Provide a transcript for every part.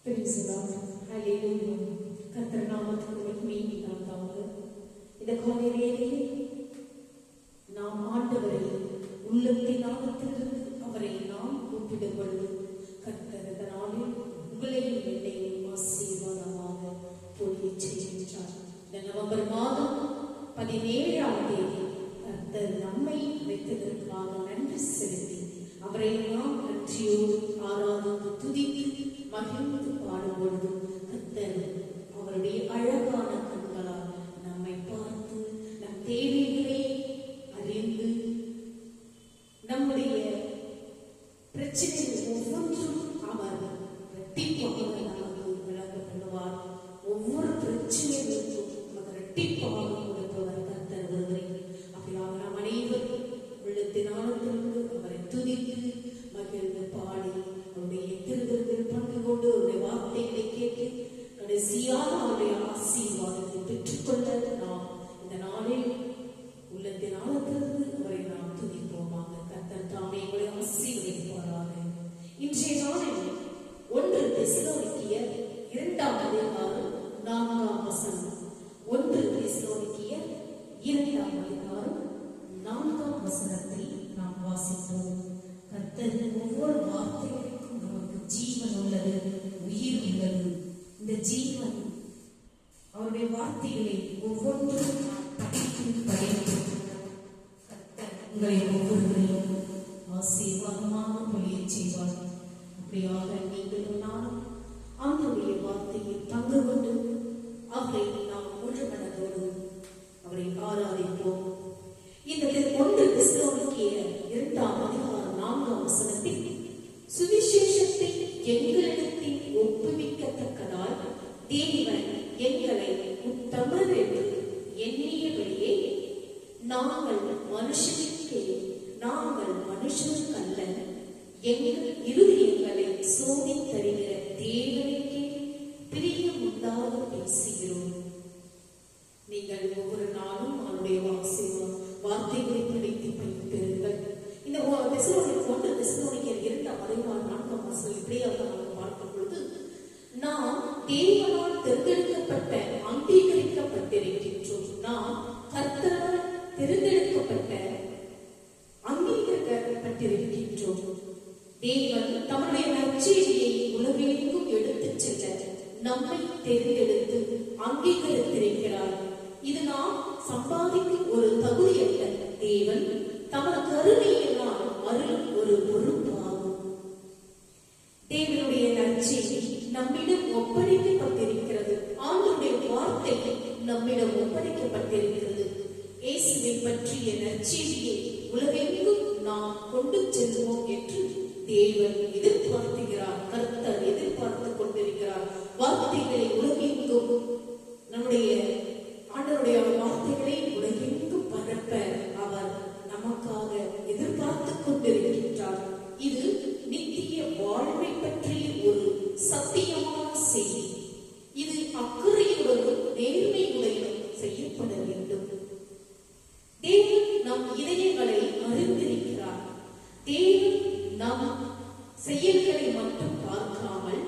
Praise the Lord. Hallelujah. கர்த்தர் நாமத்துக்கு மகிமை உண்டாவதாக. இந்த காலை வேளையில் நாம் ஆண்டவரை உள்ளத்தின் ஆழத்திலிருந்து அவரை நாம் கூப்பிடும் பொழுது கர்த்தர் இந்த நாளில் உங்களையும் என்னையும் ஆசீர்வாதமாக பொழியச் செய்கின்றார். இந்த நவம்பர் மாதம் 17ஆம் தேதி கர்த்தர் நம்மை வைத்ததற்காக நன்றி செலுத்தி அவரை நாம் நன்றியோடு ஆராதித்து துதித்து மகிழ்ந்து பாடும் பொழுது கர்த்தர் அவருடைய அழகான கண்களால் நம்மை பார்த்து நம் தேவைகளை அறிந்து நம்முடைய பிரச்சனைகள் ஒவ்வொன்றும் அவர் இரட்டிப்பாக நமக்கு விளங்க பண்ணுவார். ஒவ்வொரு பிரச்சனைகளுக்கும் அவர் இரட்டிப்பாக கொடுப்பவர் கர்த்தர் ஒருவரே. அப்படியாக நாம் அனைவரும் உள்ளத்தின் ஆழத்திலிருந்து அவரை துதித்து மகிழ்ந்து பாடி அவருடைய திருவிருந்தில் பங்கு கொண்டு அவருடைய வார்த்தைகளை கேட்டு கடைசியாக அவருடைய ஆசீர்வாதத்தை பெற்றுக்கொள்ள நாம் இந்த நாளில் உள்ளத்தின் ஆழத்திலிருந்து அவரை நாம் துதிப்போமாக. கர்த்தர் தாமே எங்களை ஆசீர்வதிப்பாராக. இன்றைய நாளில் 1 தெசலோனிக்கேயர் 2ஆம் அதிகாரம் 4ஆம் வசனம். 1 தெசலோனிக்கேயர் 2ஆம் அதிகாரம் 4ஆம் வசனத்தை நாம் வாசிப்போம். கர்த்தர் ஒவ்வொரு வார்த்தைகளுக்கும் நமக்கு ஜீவன் உள்ளது, உயிர் உள்ளது. இந்த ஜீவன் அவருடைய வார்த்தைகளை ஒவ்வொன்றும் படித்து கர்த்தர் உங்களை ஒவ்வொருவரையும் ஆசீர்வாதமாக பொழியச் செய்வார். அப்படியாக நீங்களும் நானும் அவருடைய வார்த்தையில் பங்கு கொண்டு அவரை நாம் முழு மனதோடு அவரை ஆராதிப்போம். இந்த 1 தெசலோனிக்கேயர் 2ஆம் அதிகாரம் 4ஆம் வசனத்தில் சுவிசேஷத்தை எங்களிடத்தில் ஒப்புவிக்கத்தக்கதால் தேவன் எங்களை உத்தமர் என்று எண்ணியபடியே நாங்கள் மனுஷருக்கல்ல எங்கள் இருதயங்களை சோதித்தறிகிற தேவனுக்கே பிரியம் உண்டாக பேசுகிறோம். நீங்கள் ஒவ்வொரு நாளும் அவருடைய வார்த்தைகளை படித்து பெறுங்கள். இந்த 1 தெசலோனிக்கேயர் 2ஆம் அதிகாரம் 4ஆம் வசனம் இப்படியாக நாம் பார்க்கும் பொழுது நாம் தேவனால் தேர்ந்தெடுக்கப்பட்ட அங்கீகரிக்கப்பட்டிருக்கின்றோம். நாம் கர்த்தரால் தேர்ந்தெடுக்கப்பட்ட அங்கீகரிக்கப்பட்டிருக்கின்றோம். தேவன் தம்முடைய நற்செய்தியை உலகெங்கும் எடுத்துச் செல்ல நம்மை தேர்ந்தெடுத்து அங்கீகரித்திருக்கிறார். இது நாம் சம்பாதிக்கும் ஒரு தகுதி அல்ல. தேவன் தமது கருணையினால் அருளும் ஒரு பொறுப்பாகும். தேவனுடைய நற்செய்தி நம்மிடம் ஒப்படைக்கப்பட்டிருக்கிறது. ஆண்டவருடைய வார்த்தை நம்மிடம் ஒப்படைக்கப்பட்டிருக்கிறது. இயேசுவை பற்றிய நற்செய்தியை உலகெங்கும் நாம் கொண்டு செல்வோம் என்று தேவன் எதிர்பார்க்கிறார். கர்த்தர் எதிர்பார்த்து கொண்டிருக்கிறார். வார்த்தைகளை உலகெங்கும் நம்முடைய ஆண்டவருடைய வார்த்தைகளை உலகெங்கும் பரப்ப அவர் நமக்காக எதிர்பார்த்து கொண்டிருக்கின்றார். இது நித்திய வாழ்வை பற்றிய ஒரு சத்தியமான செய்தி. இது அக்கறையுடனும் நேர்மையுடனும் செய்யப்பட வேண்டும். தேவன் நம் இதயங்களை அறிந்திருக்கிறார். தேவன் நம் செயல்களை மட்டும் பார்க்காமல்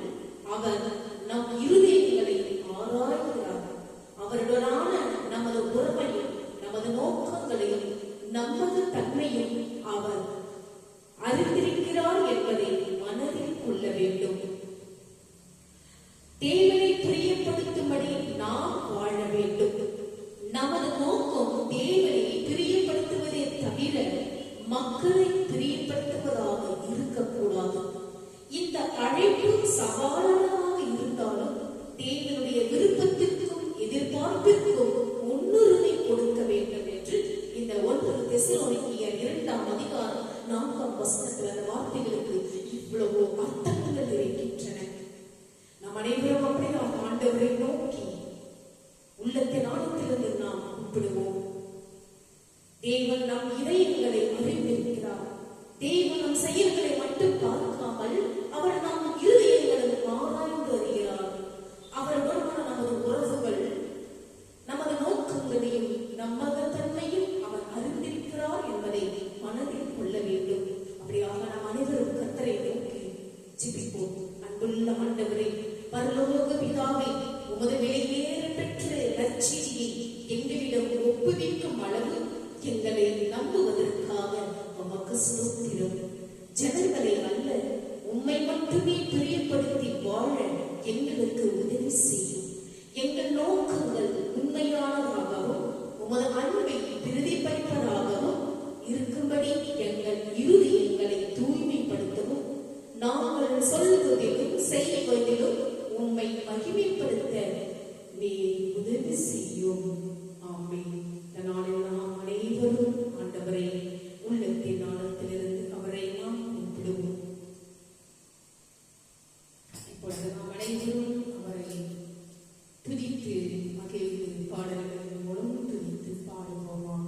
அவர் நம் இருதயங்களை ஆராய்கிறார். அவருடனான நமது உறவையும் நமது நோக்கங்களையும் நமது தன்மையும் அவர் அறிந்திருக்கிறார் என்பதை மனதில் கொள்ள வேண்டும். தேவனை பிரியப்படுத்தும்படி நாம் வாழ வேண்டும். நமது நோக்கம் தேவனை பிரியப்படுத்துவதே தவிர மக்களை பிரியப்படுத்துவதாக இருக்கக்கூடாது. இந்த அழைப்பு சவாலானதாக இருந்தாலும் தேவனுடைய விருப்பத்திற்கும் எதிர்பார்ப்பிற்கும் முன்னுரிமை கொடுக்க வேண்டும் என்று இந்த 1 தெசலோனிக்கேயர் 2ஆம் அதிகாரம் 4ஆம் வசனத்தில் அந்த வார்த்தைகளுக்கு இவ்வளவு அர்த்தங்கள் இருக்கின்றன. நம் அனைவரும் அப்படி நாம் ஆண்டவரை நோக்கி உள்ளத்தின் ஆழத்திலிருந்து நாம் கூப்பிடுவோம். தேவன் நம் இதயங்களை அறிந்திருக்கிறார். தேவன் நம் செயல்களை மட்டும் பார்க்காமல் அவர் நம் இருதயங்களை ஆராய்ந்து அறிகிறார். அவருடனான நமது உறவுகள் நமது நோக்கங்களையும் நமது தன்மையும் அவர் அறிந்திருக்கிறார் என்பதை மனதில் கொள்ள வேண்டும். அப்படியாக நாம் அனைவரும் கர்த்தரை நோக்கி ஜெபிப்போம். அன்புள்ள ஆண்டவரே, பரலோக பிதாவே, உமது வெளியேற பெற்ற நற்செய்தியை எங்களிடம் ஒப்புவிக்கும் அளவு எங்களை நம்புவதற்காக உமக்கு ஸ்தோத்திரம். ஜனங்களை அல்ல, உம்மை மட்டுமே பிரியப்படுத்தி வாழ எங்களுக்கு உதவி செய்யும். எங்கள் நோக்கங்கள் உண்மையானதாகவும் உமது அன்பை பிரதிபலிப்பதாகவும் இருக்கும்படி எங்கள் இருதயங்களை தூய்மைப்படுத்தவும், நாங்கள் சொல்வதிலும் செய்வதிலும் உம்மை மகிமைப்படுத்த நீர் உதவி செய்யும். ஆமென். இந்த நாளில் நாம் அனைவரும் ஆண்டவரை உள்ளத்தின் ஆழத்திலிருந்து அவரை நாம் கூப்பிடுவோம். இப்பொழுது நாம் அனைவரும் அவரை துதித்து மகிழ்ந்து பாடல்களின் மூலம் துதித்து பாடுவோமாக.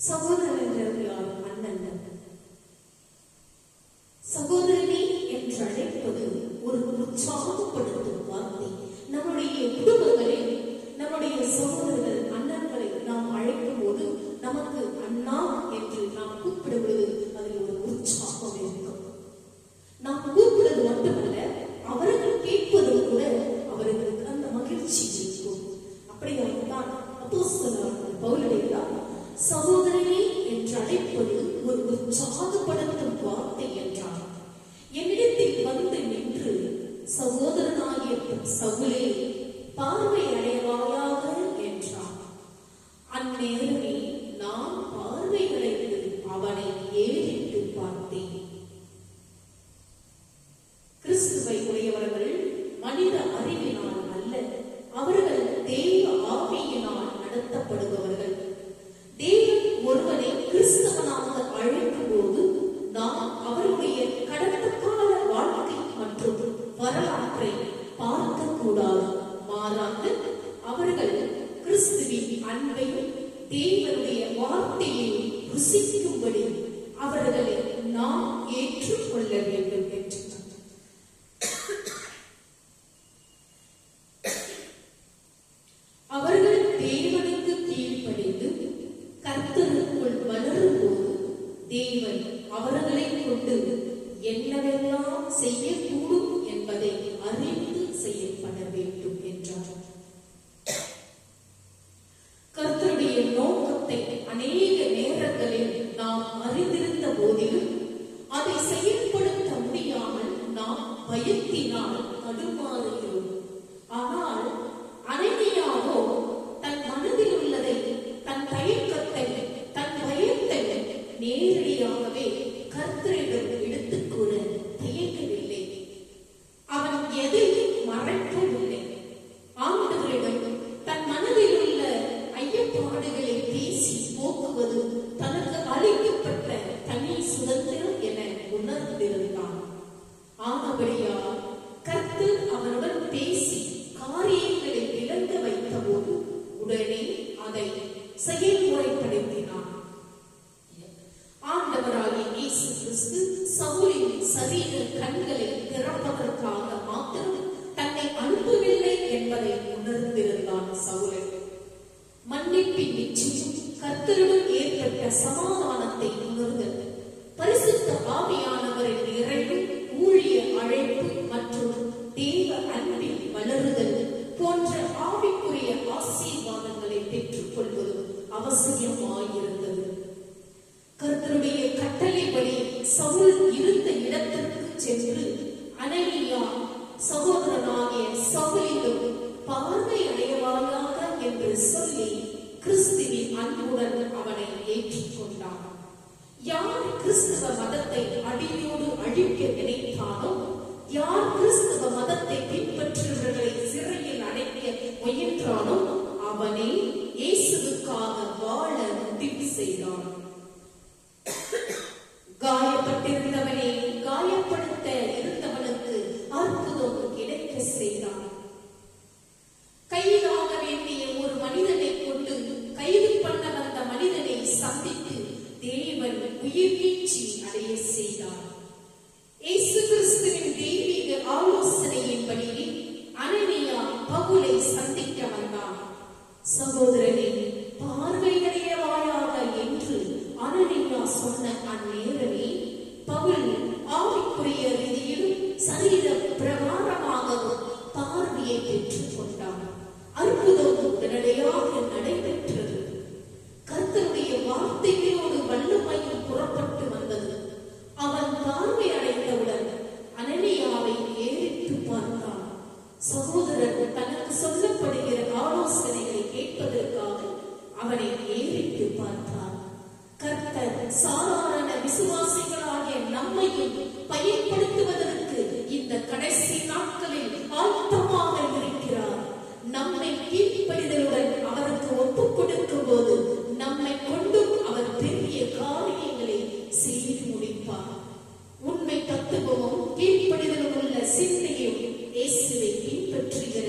சகோதரன் என்றால் யார்? அண்ணன். சகோதரனே உற்சாகப்படுத்தும் வார்த்தை. நம்முடைய குடும்பங்களில் நம்முடைய சகோதரர்கள் அண்ணன்களை நாம் அழைக்கும் போது நமக்கு அண்ணா என்று நாம் கூப்பிடுவது அதில் ஒரு உற்சாகம் இருக்கும். நாம் கூப்பிடுவது மட்டுமல்ல, அவர்கள் கேட்பதும் கூட அவர்களுக்கு அந்த மகிழ்ச்சி இருக்கும். அப்படியாகத்தான் அப்போஸ்தலனாகிய பவுலடிகளார் சகோதரனே என்று அழைப்பது ஒரு உற்சாகப்படுத்தும் வார்த்தை என்றார். என்னிடத்தில் வந்து நின்று சகோதரனாகிய சவுலே பார்வை அடைவாயாக என்றார். அந்நேரமே நான் பார்வை அடைந்து அவனை ஏறிட்டு பார்த்தேன். கிறிஸ்துவை உடையவர்கள் மனித அறிவினால் அல்ல, அவர்கள் தேவ ஆவியினால் நடத்தப்படுபவர்கள். தேவன் ஒருவனை கிறிஸ்தவனாக அழைக்கும் போது நாம் அவருடைய கடந்த கால வாழ்க்கை மற்றும் வரலாற்றை பார்க்க கூடாது. மாறாக அவர்கள் கிறிஸ்துவின் அன்பையும் தேவனுடைய வார்த்தையையும் ருசிக்கும்படி அவர்களை நாம் ஏற்றுக்கொள்ள வேண்டும் என்று அவர்கள் தேவனுக்கு கீழ்ப்படிந்து கர்த்தருக்குள் வளரும் போது தேவன் அவர்களை கொண்டு என்னவெல்லாம் செய்யக்கூடும் என்பதை அறிந்து செய்யப்பட வேண்டும் என்றார். கர்த்தருடைய நோக்கத்தை அநேக நேரங்களில் நாம் அறிந்திருந்த போதிலும் அதை செயல்படுத்த முடியாமல் நாம் பயத்தினால் தடுமாறுகிறோம். ஆனால் அனனியாவோ தன் மனதில் உள்ளதை, தன் தயக்கத்தை, தன் பயத்தை நேரடியாகவே கர்த்தரிடம் எடுத்துக் கூற தயங்கவில்லை. அவன் எதையும் மறைக்கவில்லை. ஆண்டவரிடம் தன் மனதில் உள்ள ஐயப்பாடுகளை பேசி போக்குவது தனக்கு அளிக்கப்பட்ட தனி சுதந்திரம் என உணர்ந்திருந்தான். ஆனபடியால் கர்த்தர் அவனுடன் பேசி காரியங்களை விளங்க வைத்த போது உடனே அதை செயல்முறைப்படுத்தினான். ஆண்டவராகிய இயேசு கிறிஸ்து சவுலின் சரீர கண்களை திறப்பதற்காக மாத்திரம் தன்னை அனுப்பவில்லை என்பதை உணர்ந்திருந்தான் சவுலன். மன்னிப்பின் நிச்சயம், கர்த்தருடன் ஏற்பட்ட சமாதானத்தை உணர்தல், பரிசுத்த ஆவியானவரின் நிறைவு, ஊழிய அழைப்பு மற்றும் தேவ அன்பில் வளருதல் போன்ற ஆவிக்குரிய ஆசீர்வாதங்களை பெற்றுக் கொள்வது அவசியமாயிருந்தது. கர்த்தருடைய கட்டளைப்படி சவுல் இருந்த இடத்திற்கு சென்று அனனியா சகோதரனாகிய சவுலிடம் பார்வை அடைவாயாக என்று சொல்லி கிறிஸ்துவின் அன்புடன் அவனை ஏற்றுக்கொண்டான். யார் கிறிஸ்துவ மதத்தை அடியோடு அழிக்க நினைத்தானோ, யார் கிறிஸ்துவ மதத்தை பின்பற்றுபவர்களை சிறையில் அடைக்க முயன்றானோ அவனை இயேசுவுக்காக வாழ முடிவு செய்தான். காயப்பட்டிருந்தவனை காயப்படுத்த இருந்தவனுக்கு அற்புதம் கிடைக்க செய்தான். கைதாக வேண்டிய ஒரு மனிதனை கொண்டு கைது பண்ண வந்த மனிதனை சந்தித்து தேவன் உயிர் வீழ்ச்சி அடைய செய்தார். இயேசு கிறிஸ்துவின் தெய்வீக ஆலோசனையின்படி அனனியா பவுலை சந்திக்க வந்தான். சகோதரனே, பார்வையடைவாயாக என்று அனனியா சொன்ன அந்நேரமே பவுல் ஆவிக்குரிய ரீதியிலும் சரீர பிரகாரமாகவும் பார்வையை பெற்றுக் கொண்டான். அற்புதம் உடனடியாக நடைபெற்றது. கர்த்தருடைய வார்த்தைகளோடு வல்லமையும் புறப்பட்டு வந்தது. அவன் பார்வை அடைந்தவுடன் அனனியாவை ஏறிட்டு பார்த்தான். சகோதரன் தனக்கு சொல்லப்படுகிற ஆலோசனைகளை கேட்பதற்காக அவனை ஏறிட்டு பார்த்தான். கர்த்தர் சாதாரண விசுவாசிகளாகிய நம்மையும் பயன்படுத்துவதற்கு இந்த கடைசி நாட்களில் ஆழ்த்தமாக இருக்கிறார். நம்மை கீழ்ப்படிதலுடன் அவருக்கு ஒப்புக் கொடுக்கும் போது நம்மை கொண்டும் அவர் பெரிய காரியங்களை செய்து முடிப்பார். உண்மை தத்துவமும் கீழ்ப்படிதலும் உள்ள சிந்தையும் இயேசுவை பின்பற்றுகிற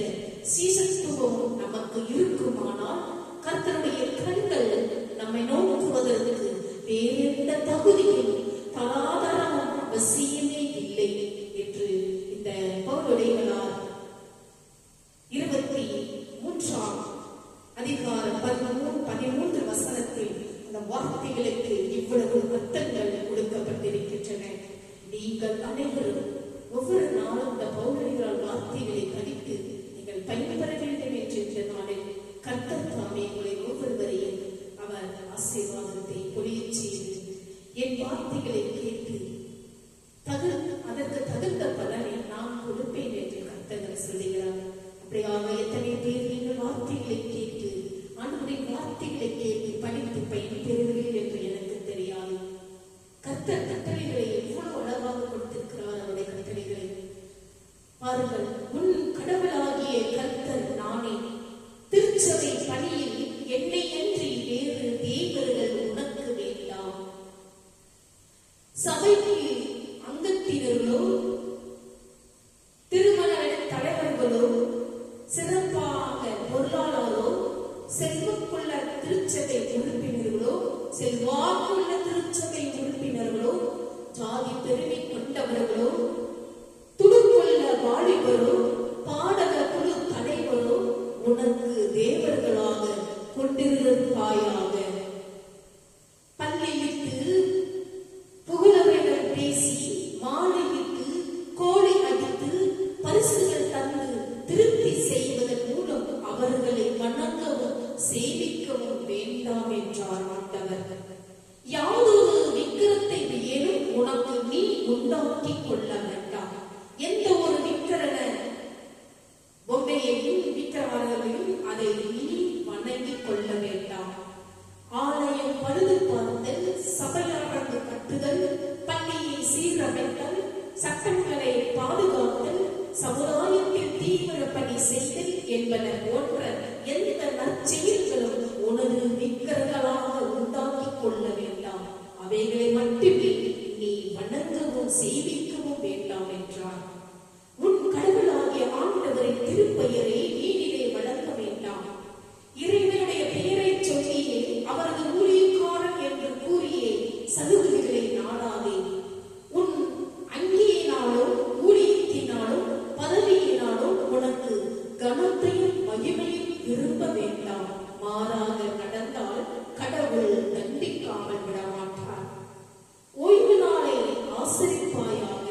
சீசத்துவமும் நமக்கு இருக்குமானால் கர்த்தருடைய கண்கள் நம்மை நோக்குவதற்கு வேறெந்த தகுதியும் தராதரமும் அவசியமே இல்லை. நீங்கள் அனைவரும் ஒவ்வொரு நாளும் இந்த பௌர்ணமிகளால் வார்த்தைகளை படித்து நீங்கள் பயன்பெற வேண்டும் என்று இந்த நாளில் கர்த்தர் தாமே உங்களை ஒவ்வொருவரையும் அவர் ஆசீர்வாதத்தை பொழியச் செய்து என் வார்த்தைகளை கேட்டு அதற்கு தகுந்த பலனை நான் கொடுப்பேன் என்று கர்த்தர் சொல்லுகிறார். அப்படியாக எத்தனை பேர் நீங்கள் வார்த்தைகளை கேட்டு ஆண்டவருடைய வார்த்தைகளை கேட்டு படித்து பயன்பெறுவீர்கள் என்று எனக்கு தெரியாது. கர்த்தர் கட்டளைகளை எவ்வளவு அழகாக கொடுத்திருக்கிறார். அவருடைய கட்டளைகளை பாருங்கள். உன் கடவுளாகிய கர்த்தர் நானே, திருச்சபை பணியில் என்னை அன்றி வேறு தேவர்கள் உனக்கு வேண்டாம். சபைக்கு அங்கத்தினர்களோ திருமண தலைவர்களோ சிறப்பாக பொருளாளரோ செல்வக்குள்ள திருச்சபை உறுப்பினர்களோ செல்வாக்குள்ள திருச்சபை உறுப்பினர்களோ ஜாதி பெருமை கொண்டவர்களோ துடுக்குள்ள வாலிபரோ பாடக குழு தலைவரோ உனக்கு தேவர்களாக கொண்டிருப்பாயாக. பள்ளியிட்டு புகழவைகள் பேசி மாலையிட்டு கோழி அடித்து பரிசுகள் தந்து திருப்தி செய்வதன் மூலம் அவர்களை வணங்கவும் சேவிக்கவும் வேண்டாம் என்றார் ஆண்டவர். யாதொரு விக்கிரத்தை ஏனும் உனக்கு நீ உண்டாக்கி கொள்ள வேண்டாம். எந்த ஒரு விக்கிரக பொம்மையையும் விக்கிரகங்களையும் அதை நீ வணங்கிக் கொள்ள வேண்டாம். ஆலயம் பழுது பார்த்தல், சபையாரங்கு கட்டுதல், பள்ளியை சீரமைத்தல், சட்டங்களை பாதுகாத்தல், சமுதாயத்தில் தீவிர பணி செய்தல் என்பன போன்ற எந்த நற்செயல்களும் உனது விக்கிரகங்களாக உண்டாக்கிக் கொள்ள வேண்டாம். அவைகளை மட்டுமே நீ வணங்கவும் சேவிக்கவும் வேண்டாம் என்றார். உன் கடவுளாகிய ஆண்டவரின் திருப்பெயரை வீணிலே வழங்க வேண்டாம். இறைவனுடைய பெயரை சொல்லியே அவரது ஊழியக்காரன் என்று கூறியே சலுகைகளை நாடாதே. உன் அங்கியினாலோ ஊழியத்தினாலோ பதவியினாலோ உனக்கு கனத்தையும் மகிமையும் விரும்ப வேண்டாம். மாறாக நடந்தால் கடவுள் தண்டிக்காமல் விடமாட்டார். ஓய்வு நாளை ஆசரிப்பாயாக.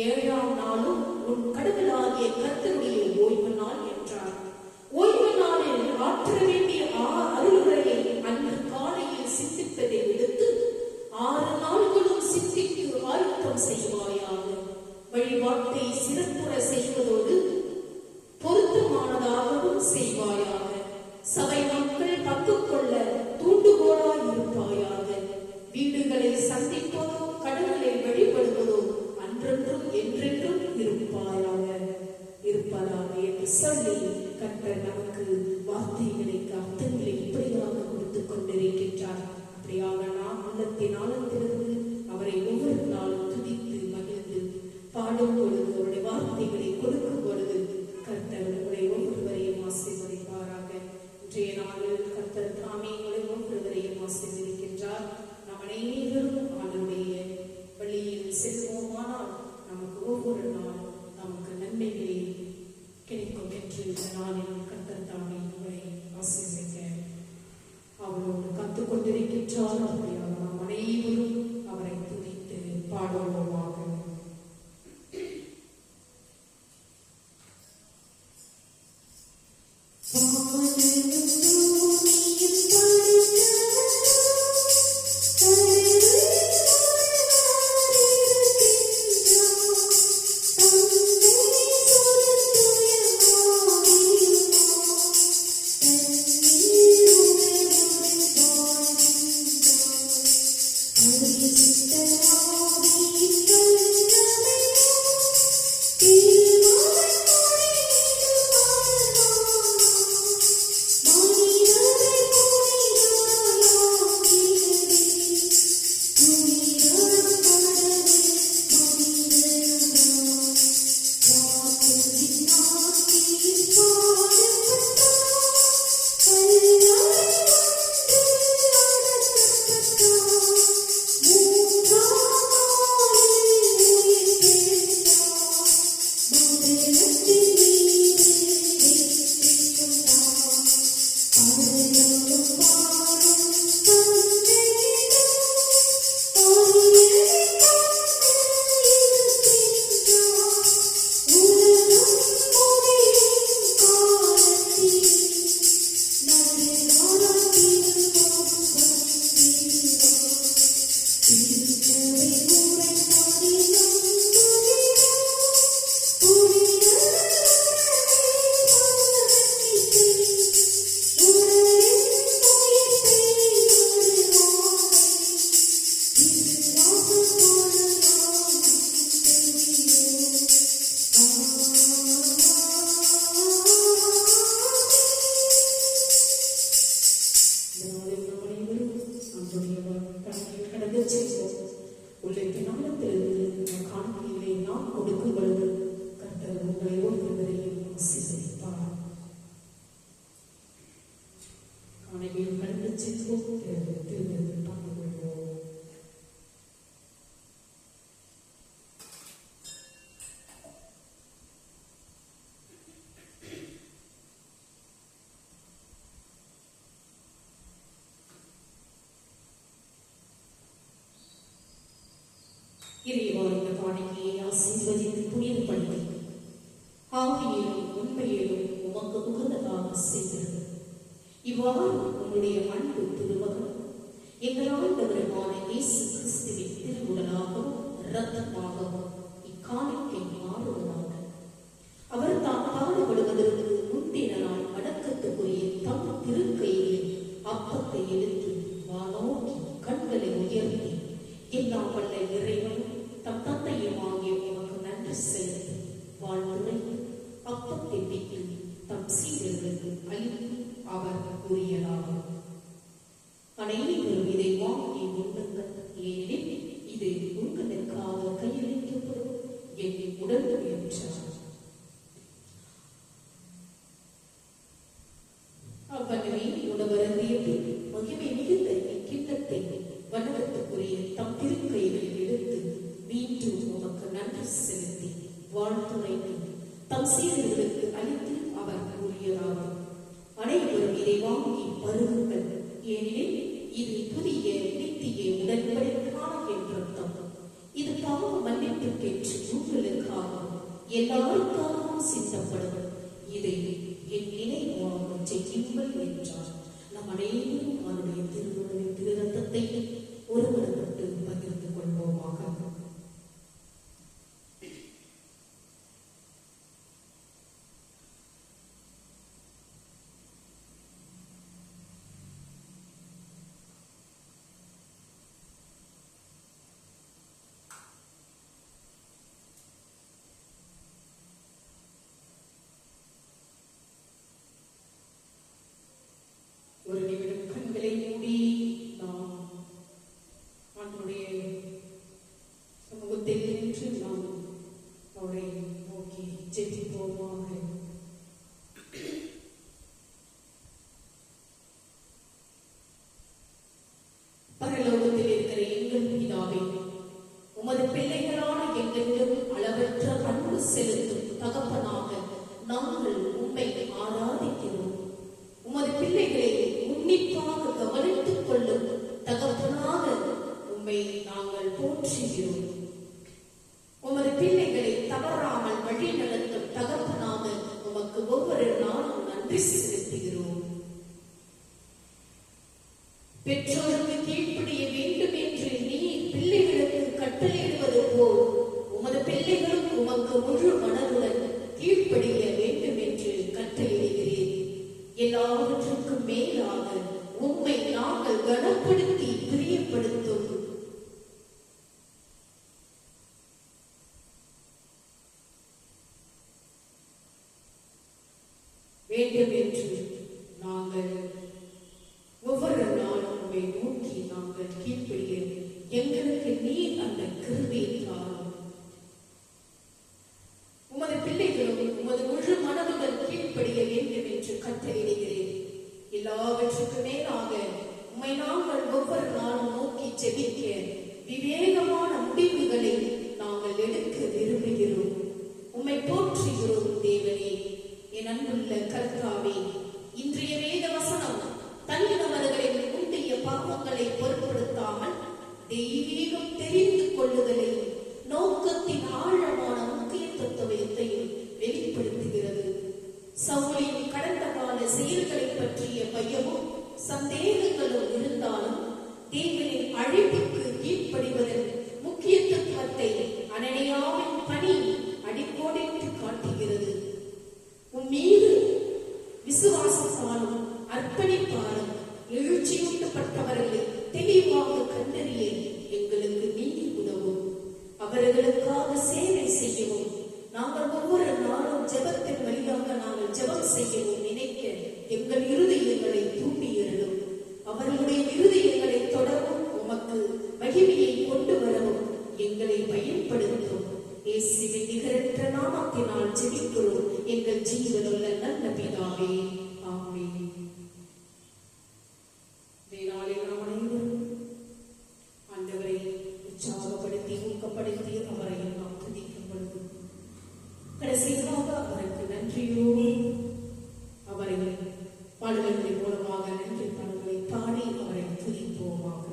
7ஆம் நாளும் உன் கடவுளாகிய கர்த்தருடைய ஓய்வு நாள் என்றார். ஓய்வு நாளில் ஆற்ற வேண்டிய அருளுரையை அன்று காலையில் சிந்திப்பதை விடுத்து 6 நாள்களும் சிந்திக்கு ஆயத்தம் செய்வாயாக. வழிபாட்டை சிறப்புற செய்வதோடு பொருத்தமானதாகவும் செய்வாயாக. சபை மக்கள் பங்குகொள்ள தூண்டுகோலாய் இருப்பாயாக. வீடுகளை சந்திப்பதோ கடவுளை வழிபடுவதோ அன்றென்றும் என்றென்றும் இருப்பதாக என்று சொல்லி கர்த்தர் நமக்கு வார்த்தைகளுக்கு அர்த்தங்களை இப்படியாக கொடுத்துக் கொண்டிருக்கின்றார். அப்படியாக நாம் உள்ளத்தின் ஆழத்திலிருந்து அவரை ஒவ்வொரு நாளும் துதித்து மகிழ்ந்து பாடும் பொழுது அவருடைய வார்த்தைகளை கொடுக்கும் பொழுது கர்த்தர் உங்களை ஒவ்வொருவரையும் ஆசீர்வதிப்பாராக. இன்றைய நாளில் கர்த்தர் தாமே உங்களை ஒவ்வொருவரையும் ஆசீர்வதிக்கின்றார். நாம் அனைவரும் அவருடைய வழியில் செல்வோமானால் நமக்கு ஒவ்வொரு நாளும் நமக்கு நன்மைகளே கிடைக்கும் என்று இந்த நாளில் கர்த்தர் தாமே உங்களை ஆசீர்வதிக்க அவரோடு கற்றுக் கொண்டிருக்கின்றார். அப்படியாக நாம் அனைவரும் அவரை துதித்து பாடுவோமாக. இறைவா, இந்த காணிக்கையை ஆசீர்வதித்து புனிதப்படுத்தி ஆவியிலும் உண்மையிலும் உமக்கு உகந்ததாக செய்கிறது. இவ்வாறு உன்னுடைய அன்பு திருமகன் எங்கள் ஆண்டவருமான இயேசு கிறிஸ்துவின் திருவுடலாகவும் இரத்தமாகவும் இக்காணிக்கை மாறுவதாக. அவர் தாம் பாடுபடுவதற்கு முந்தின நாள் அடக்கத்துக்குரிய தம் திருக்கையில் அப்பத்தை எடுத்து வானோக்கி கண்களை உயர்த்தி, எல்லாம் வல்ல இறைவன் தம் தந்தையும் ஆகிய உமக்கு நன்றி செலுத்தி வாழ்த்துரைத்து அப்பத்தை பிட்டு தம் சீடர்களுக்கு அளித்து அவர் கூறியதாகும்: அனைவரும் இதை வாங்கி உண்ணுங்கள், ஏனெனில் இது உங்களுக்காக கையளிக்கப்படும் என் உடல் என்றார். அவ்வளவே உணவருந்திய மகிமை மிகுந்த இக்கிண்ணத்தை வணக்கத்துக்குரிய தம் திருக்கைகளில் எடுத்து மீண்டும் உமக்கு நன்றி செலுத்தி வாழ்த்துரைத்து தம் சீடர்களுக்கு அளித்து அவர் கூறியதாகும்: அனைவரும் இதை வாங்கி பருகுங்கள், ஏனெனில் இது புதிய நித்திய உடன்படிக்கைக்கான என் இரத்தம். இது பாவ மன்னிப்புக்கென்று உங்களுக்காகவும் எல்லாருக்காகவும் சிந்தப்படும். இதை என் நினைவாக செய்யுங்கள் என்றார். நம் அனைவரும் அவருடைய திருவுடலின் திரு ரத்தத்தை ஒருவருக்கு பகிர்ந்து கொள்வோமாக. ஒரு நிமிடம் கண்களை மூடி நாம் ஆண்டவருடைய சமூகத்தில் நின்று நாம் அவரை நோக்கி ஜெபிப்போமாக. பரலோகத்தில் இருக்கிற எங்கள் பிதாவே, உமது பிள்ளைகளான எங்களிடம் அளவற்ற அன்பு செலுத்தும் தகப்பனாக நாங்கள் உம்மை ஆராதிக்கிறோம். உமது பிள்ளைகளை உன்னிப்பாக கவனித்துக் கொள்ளும் தகப்பனாக உம்மை நாங்கள் போற்றுகிறோம். உமது பிள்ளைகளை தவறாமல் வழி நடத்தும் தகப்பனாக உமக்கு ஒவ்வொரு நாளும் நன்றி செலுத்துகிறோம். பெற்றோருக்கு கீழ்ப்படிய வேண்டும் என்று நீ பிள்ளைகளுக்கு கட்டளையிடுவது போல் உமது பிள்ளைகளும் உமக்கு முழு மனதுடன் கீழ்ப்படிய வேண்டும் என்று கட்டளையிடுகிறேன். எல்லாவற்றுக்கும் மேலாக உம்மை நாங்கள் கனப்படுத்தி பிரியப்படுத்தும் வேண்டும் என்று நாங்கள் ஒவ்வொரு நாளும் உம்மை நோக்கி நாங்கள் கீழ்ப்படிய எங்களுக்கு நீர் அந்த கிருபையை தாரும். உமது பிள்ளைகளும் உமது முழு மனதுடன் கீழ்ப்படிய வேண்டும் என்று கட்டளையிடுகிறேன். எல்லாவற்றுக்கு மேலாக உம்மை நாங்கள் ஒவ்வொரு நாளும் நோக்கி ஜெபிக்க விவேகமான முடிவுகளை நாங்கள் எடுக்க விரும்புகிறோம். உம்மை போற்றுகிறோம் தேவனே. என் அன்புள்ள கர்த்தாவே, இன்றைய வேத வசனம் தனிநபர்களின் முந்தைய பாவங்களை பொருட்படுத்தாமல் தெய்வீகம் தெரிந்து கொள்ளுதலை நோக்கத்தின் ஆழமான முக்கியத்துவத்தையும் வெளிப்படுத்துகிறது. சவுலின் கடந்த கால செயல்களை பற்றிய பயமும் சந்தேகங்களும் இருந்தாலும் தேவனின் அழைப்புக்கு கீழ்ப்படிவதன் முக்கியத்துவத்தை அனனியாவின் பணி அடிக்கோடிட்டு காட்டுகிறது. உம்மீது விசுவாசத்தாலும் அர்ப்பணிப்பாலும் எழுச்சியூட்டப்பட்டவர்களை தெளிவாக கண்டறிய எங்களுக்கு நீதி உதவும். அவர்களுக்காக சேவை செய்யவும் நாங்கள் ஒவ்வொரு நாளும் ஜெபத்தின் வழியாக நாங்கள் ஜெபம் செய்யவும் நினைக்க எங்கள் இருதயங்களை தூண்டியிருளும். அவர்களுடைய இருதயங்களை தொடரும் உமக்கு மகிமையை கொண்டு வரவும் எங்களை பயன்படுத்தும். இயேசுவின் நிகரற்ற நாமத்தினால் ஜெபிக்கிறோம் எங்கள் ஜீவனுள்ள நல்ல பிதாவே, ஆமென். நாளை நாம் அனைவரும் ஆண்டவரை உற்சாகப்படுத்தி ஊக்கப்படுத்தி அவரை நாம் துதிக்கும் பொழுது கடைசியாக அவருக்கு நன்றியோடு அவரை பாடல்களின் மூலமாக நன்றி பாடல்களை பாடி அவரை துதிப்போமாக.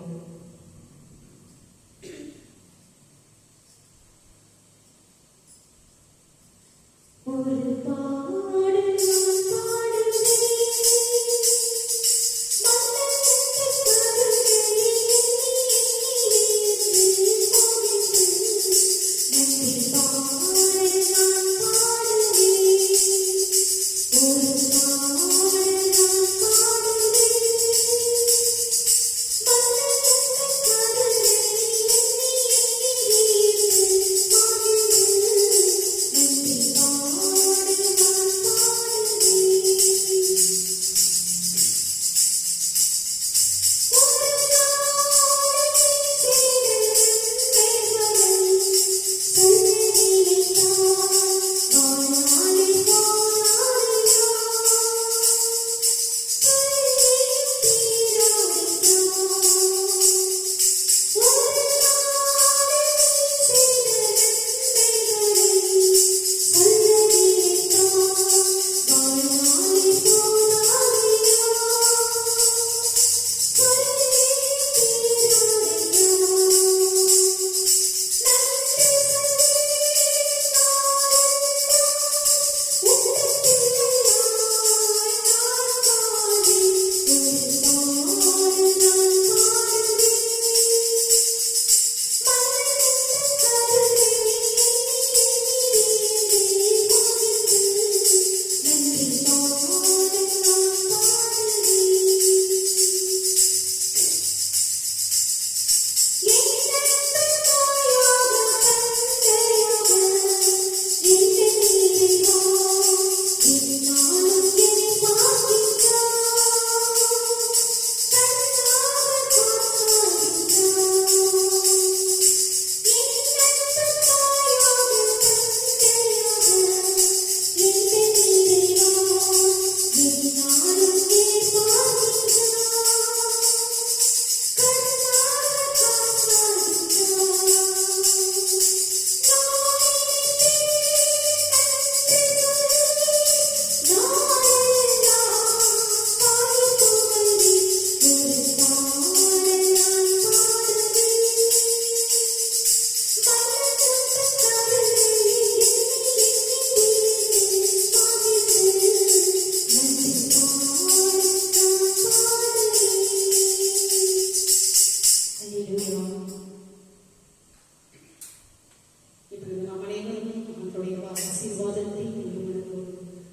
இப்பொழுது நாம் அனைவரும் அவர்களுடைய ஆசீர்வாதத்தை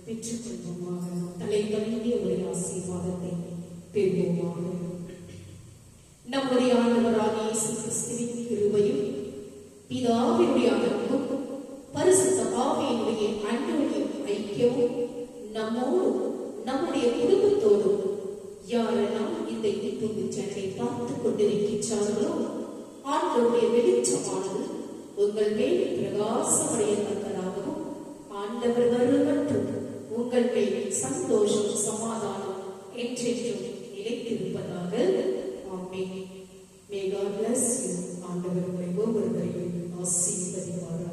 பெற்றுக் கொள்வோமாக. தலை வணங்கி உடைய ஆசீர்வாதத்தை பெறுவோமாக. நம்முடைய ஆண்டவராகிய இயேசு கிறிஸ்துவின் கிருபையும் பிதாவினுடைய அன்பும் பரிசுத்த ஆவியினுடைய அன்புடைய ஐக்கியமும் நம்மோடும் நம்முடைய குடும்பத்தோடும் யாரெல்லாம் இந்த யூடியூப் சேனலை பார்த்துக் கொண்டிருக்கிறார்களோ ஆண்டவருடைய வெளிச்சமானது உங்கள் மேல் பிரகாசமடையத்தக்கதாகவும் ஆண்டவர் வருமற்றும் உங்கள் மேல் சந்தோஷம் சமாதானம் என்றென்றும் நிலைத்திருப்பதாக. ஆமென். May God bless you. ஆண்டவர் உங்களை ஒவ்வொருவரையும் ஆசீர்வதிப்பாராக.